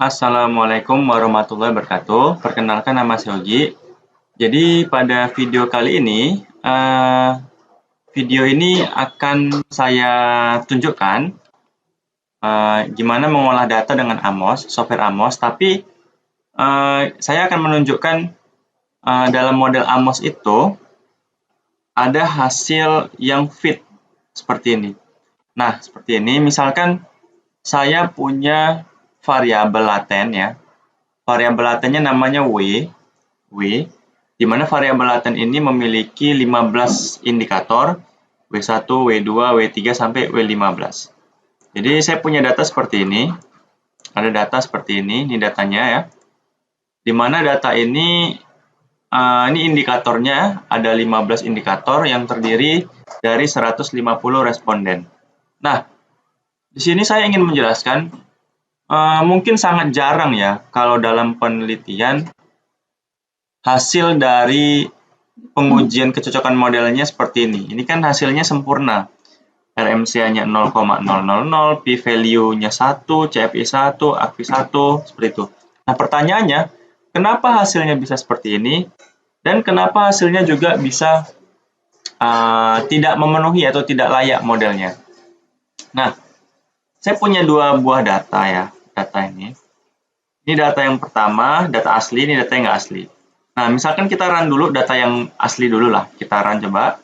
Assalamualaikum warahmatullahi wabarakatuh. Perkenalkan, nama saya Yogi. Jadi pada video kali ini, akan saya tunjukkan gimana mengolah data dengan Amos, software Amos. Tapi saya akan menunjukkan dalam model Amos itu ada hasil yang fit seperti ini. Nah, seperti ini. Misalkan saya punya variabel laten ya. Variabel latennya namanya W, di mana variabel laten ini memiliki 15 indikator, W1, W2, W3 sampai W15. Jadi saya punya data seperti ini. Ada data seperti ini datanya ya. Di mana data ini indikatornya ada 15 indikator yang terdiri dari 150 responden. Nah, di sini saya ingin menjelaskan mungkin sangat jarang ya kalau dalam penelitian hasil dari pengujian kecocokan modelnya seperti ini. Ini kan hasilnya sempurna. RMCA-nya 0,000, p-value-nya 1, CFI 1, ACFI 1, seperti itu. Nah, pertanyaannya, kenapa hasilnya bisa seperti ini? Dan kenapa hasilnya juga bisa tidak memenuhi atau tidak layak modelnya? Nah, saya punya dua buah data ya, data ini. Ini data yang pertama, data asli, ini data yang nggak asli. Nah, misalkan kita run dulu data yang asli dulu lah. Kita run coba.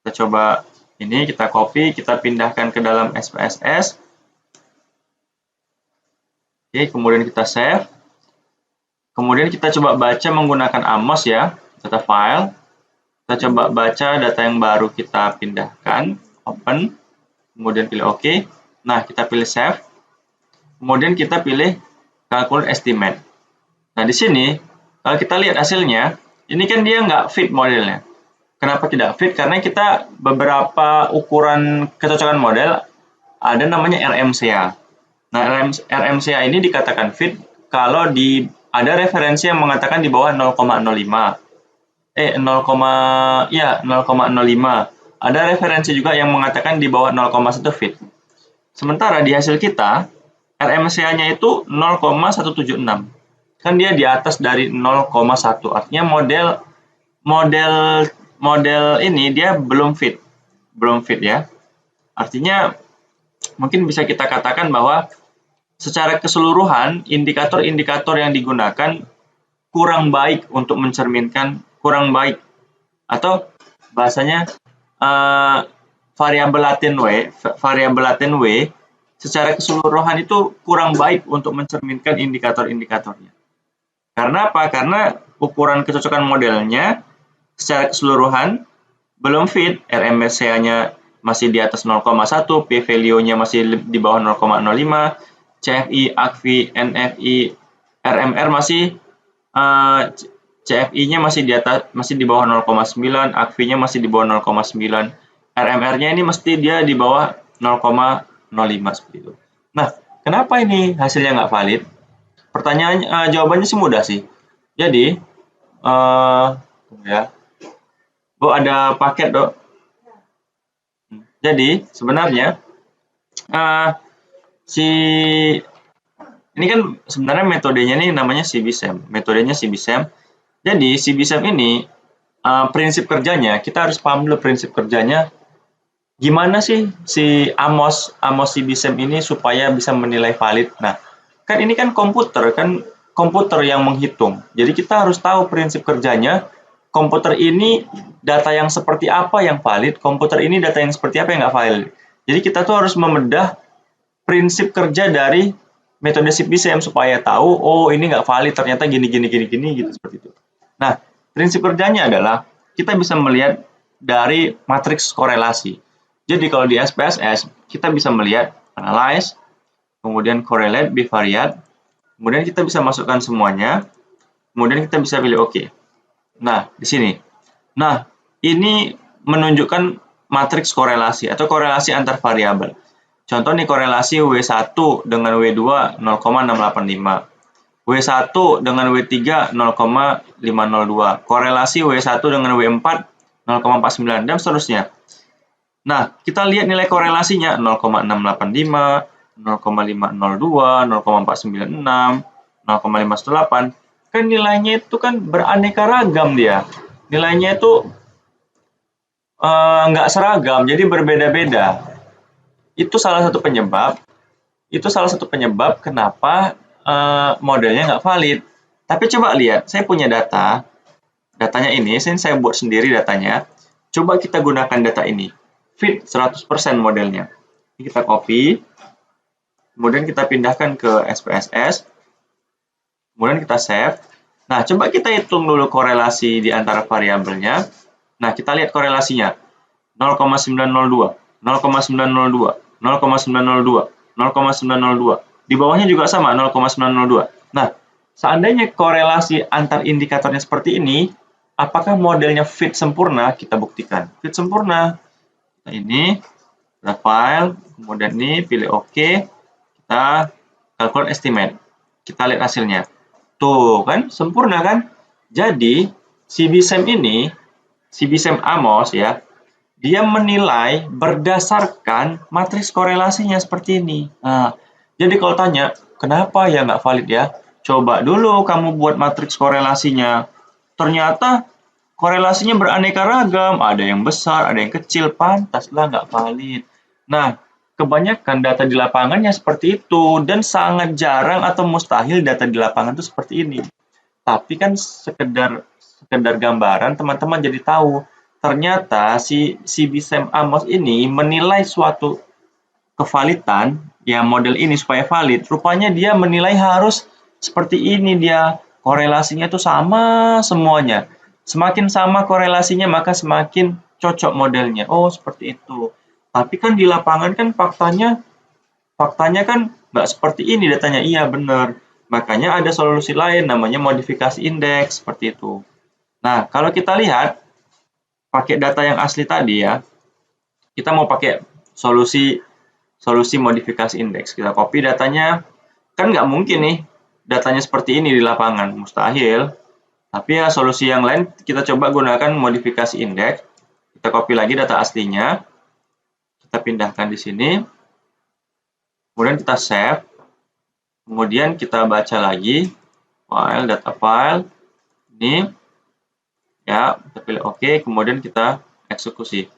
Kita coba ini, kita copy, kita pindahkan ke dalam SPSS. Oke, kemudian kita save. Kemudian kita coba baca menggunakan Amos ya, data file. Kita coba baca data yang baru kita pindahkan, open. Kemudian pilih OK. Nah, kita pilih save. Kemudian kita pilih calculate estimate. Nah, di sini kalau kita lihat hasilnya, ini kan dia nggak fit modelnya. Kenapa tidak fit? Karena kita beberapa ukuran kecocokan model ada namanya RMCA. Nah, RMCA ini dikatakan fit kalau ada referensi yang mengatakan di bawah 0,05. 0,05. Ada referensi juga yang mengatakan di bawah 0,1 fit. Sementara di hasil kita, RMCA-nya itu 0,176. Kan dia di atas dari 0,1. Artinya model ini dia belum fit. Belum fit ya. Artinya mungkin bisa kita katakan bahwa secara keseluruhan indikator-indikator yang digunakan kurang baik untuk mencerminkan, kurang baik, atau bahasanya variabel laten W secara keseluruhan itu kurang baik untuk mencerminkan indikator-indikatornya. Karena apa? Karena ukuran kecocokan modelnya secara keseluruhan belum fit. RMCA-nya masih di atas 0,1, p-value-nya masih di bawah 0,05, CFI, ACFI, NFI, RMR masih CFI-nya masih di bawah 0,9, ACFI-nya masih di bawah 0,9, RMR-nya ini mesti dia di bawah 0,05 seperti itu. Nah, kenapa ini hasilnya nggak valid? Jawabannya sih mudah sih. Jadi, ya, ada paket, Dok. Jadi, sebenarnya ini kan sebenarnya metodenya ini namanya CBSAM. Metodenya CBSAM. Jadi, CBSAM ini prinsip kerjanya, kita harus paham dulu prinsip kerjanya. Gimana sih si Amos CBSAM ini supaya bisa menilai valid? Nah, kan ini kan komputer yang menghitung. Jadi kita harus tahu prinsip kerjanya. Komputer ini data yang seperti apa yang valid, komputer ini data yang seperti apa yang nggak valid. Jadi kita tuh harus membedah prinsip kerja dari metode CBSAM supaya tahu, oh ini nggak valid, ternyata gini gitu seperti itu. Nah, prinsip kerjanya adalah kita bisa melihat dari matriks korelasi. Jadi kalau di SPSS kita bisa melihat analyze, kemudian correlate, bivariate, kemudian kita bisa masukkan semuanya, kemudian kita bisa pilih OK. Nah, di sini. Nah, ini menunjukkan matriks korelasi atau korelasi antar variabel. Contoh nih korelasi W1 dengan W2 0,685. W1 dengan W3 0,502. Korelasi W1 dengan W4 0,49 dan seterusnya. Nah, kita lihat nilai korelasinya 0,685, 0,502, 0,496, 0,518. Kan nilainya itu kan beraneka ragam dia. Nilainya itu nggak seragam, jadi berbeda-beda. Itu salah satu penyebab. Itu salah satu penyebab kenapa modelnya nggak valid. Tapi coba lihat, saya punya data. Datanya ini, saya buat sendiri datanya. Coba kita gunakan data ini. Fit 100% modelnya. Ini kita copy. Kemudian kita pindahkan ke SPSS. Kemudian kita save. Nah, coba kita hitung dulu korelasi di antara variabelnya. Nah, kita lihat korelasinya. 0,902, 0,902, 0,902, 0,902. Di bawahnya juga sama, 0,902. Nah, seandainya korelasi antar indikatornya seperti ini, apakah modelnya fit sempurna? Kita buktikan. Fit sempurna. Nah, ini, kita file, kemudian ini, pilih OK. Kita calculate estimate. Kita lihat hasilnya. Tuh, kan? Sempurna, kan? Jadi, si BSEM ini, si BSEM Amos ya, dia menilai berdasarkan matriks korelasinya seperti ini. Nah, jadi kalau tanya, kenapa ya nggak valid ya? Coba dulu kamu buat matriks korelasinya. Ternyata korelasinya beraneka ragam. Ada yang besar, ada yang kecil. Pantaslah nggak valid. Nah, kebanyakan data di lapangannya seperti itu. Dan sangat jarang atau mustahil data di lapangan itu seperti ini. Tapi kan sekedar gambaran, teman-teman jadi tahu. Ternyata si BSEM Amos ini menilai suatu kevalidan, ya model ini supaya valid, rupanya dia menilai harus seperti ini dia. Korelasinya itu sama semuanya. Semakin sama korelasinya, maka semakin cocok modelnya. Oh, seperti itu. Tapi kan di lapangan kan faktanya kan nggak seperti ini datanya. Iya, benar. Makanya ada solusi lain namanya modifikasi indeks seperti itu. Nah, kalau kita lihat pakai data yang asli tadi ya, kita mau pakai solusi modifikasi indeks. Kita copy datanya, kan nggak mungkin nih datanya seperti ini di lapangan, mustahil. Tapi ya solusi yang lain kita coba gunakan modifikasi indeks. Kita copy lagi data aslinya, kita pindahkan di sini, kemudian kita save, kemudian kita baca lagi file, data file, ini, ya, kita pilih OK, kemudian kita eksekusi.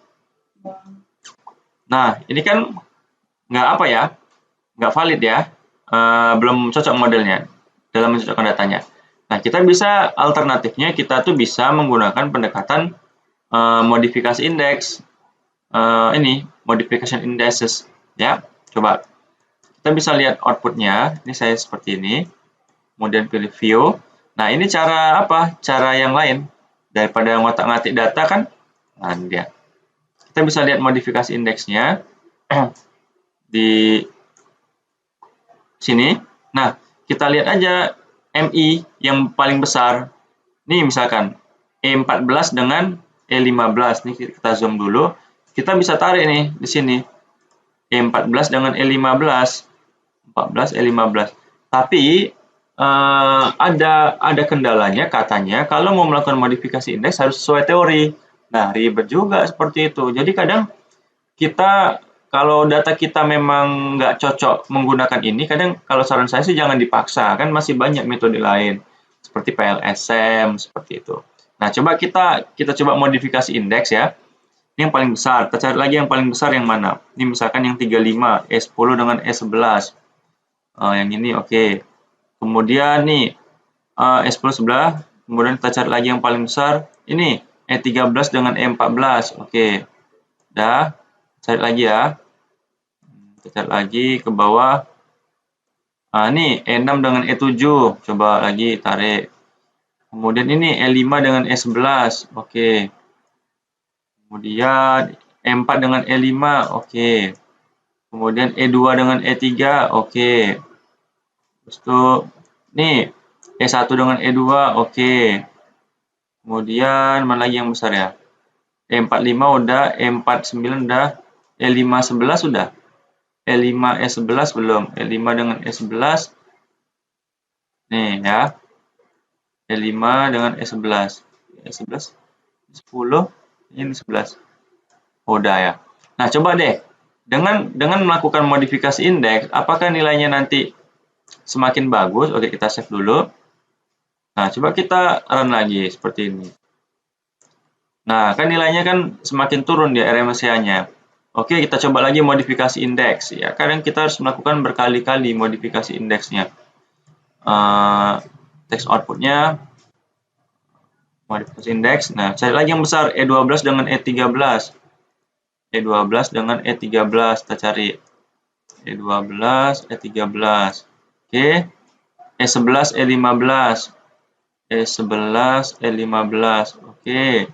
Nah, ini kan nggak apa ya, nggak valid ya, belum cocok modelnya dalam mencocokkan datanya. Nah, kita bisa alternatifnya, kita tuh bisa menggunakan pendekatan modifikasi indeks, ini modification indices, ya. Coba kita bisa lihat outputnya. Ini saya seperti ini, kemudian pilih view. Nah, ini cara apa? Cara yang lain daripada ngotak-ngatik data kan. Nah, ini dia. Kita bisa lihat modifikasi indeksnya di sini. Nah, kita lihat aja MI yang paling besar. Nih misalkan E14 dengan E15. Nih kita zoom dulu. Kita bisa tarik nih di sini. E14 dengan E15. 14 E15. Tapi ada kendalanya, katanya kalau mau melakukan modifikasi indeks harus sesuai teori. Nah, ribet juga seperti itu. Jadi kadang kita kalau data kita memang nggak cocok menggunakan ini, kadang kalau saran saya sih jangan dipaksa, kan masih banyak metode lain seperti PLSM seperti itu. Nah, coba kita coba modifikasi indeks ya. Ini yang paling besar. Kita cari lagi yang paling besar yang mana? Ini misalkan yang 35, E10 dengan E11. Yang ini oke. Kemudian nih E10 sebelah, kemudian kita cari lagi yang paling besar. Ini E13 dengan E14. Oke. Dah, cari lagi ya. Kita cari lagi ke bawah. Ini E6 dengan E7. Coba lagi tarik. Kemudian ini E5 dengan E11. Oke. Kemudian E4 dengan E5. Oke. Kemudian E2 dengan E3. Oke. Terus itu nih E1 dengan E2. Oke. Kemudian mana lagi yang besar ya? E45 udah, E49 udah, E511 sudah. E5 E11 belum. E5 dengan E11. Nih ya. E5 dengan E11. E11 10, ini 11. Udah ya. Nah, coba deh Dengan melakukan modifikasi indeks, apakah nilainya nanti semakin bagus? Oke, kita save dulu. Nah, coba kita run lagi seperti ini. Nah, kan nilainya kan semakin turun dia RMSE-nya. Oke, kita coba lagi modifikasi indeks. Ya, kadang kita harus melakukan berkali-kali modifikasi indeksnya. Text outputnya modifikasi indeks. Nah, cari lagi yang besar, E12 dengan E13. E12 dengan E13 kita cari. E12, E13. Oke. E11, E15. E11, E15. Oke.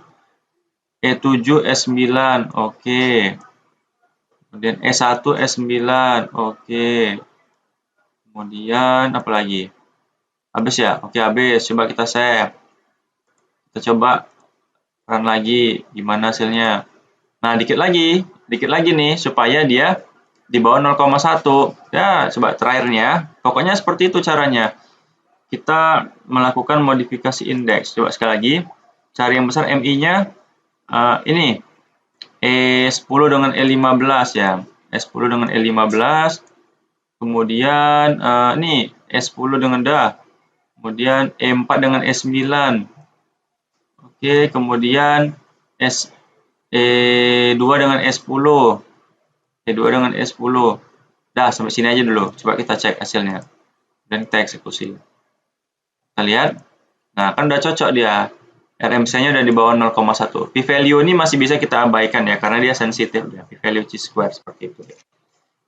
E7, E9. Oke. Kemudian E1, E9. Oke. Kemudian apa lagi? Habis ya? Oke, habis. Coba kita save. Kita coba run lagi. Gimana hasilnya? Nah, dikit lagi nih supaya dia di bawah 0,1. Ya, coba terakhirnya. Pokoknya seperti itu caranya. Kita melakukan modifikasi indeks. Coba sekali lagi. Cari yang besar MI-nya. Ini E10 dengan E15 ya. E10 dengan E15. Kemudian ini E10 dengan kemudian E4 dengan E9. Oke, kemudian E2 dengan E10. E2 dengan E10. Dah, sampai sini aja dulu. Coba kita cek hasilnya. Dan kita eksekusi. Kita lihat. Nah, kan udah cocok dia. RMC-nya udah di bawah 0,1. P-value ini masih bisa kita abaikan ya, karena dia sensitif ya. P-value chi-square seperti itu.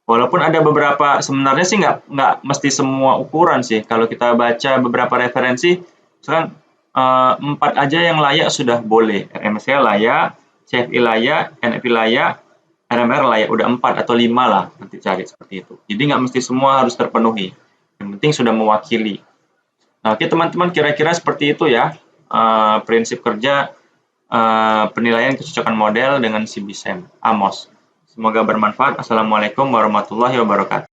Walaupun ada beberapa, sebenarnya sih nggak mesti semua ukuran sih. Kalau kita baca beberapa referensi, misalkan 4 aja yang layak sudah boleh. RMC layak, CFI layak, NFI layak, RMR layak. Udah 4 atau 5 lah, nanti cari seperti itu. Jadi nggak mesti semua harus terpenuhi. Yang penting sudah mewakili. Nah, oke teman-teman, kira-kira seperti itu ya. Prinsip kerja penilaian kecocokan model dengan CBSEM, AMOS. Semoga bermanfaat. Assalamualaikum warahmatullahi wabarakatuh.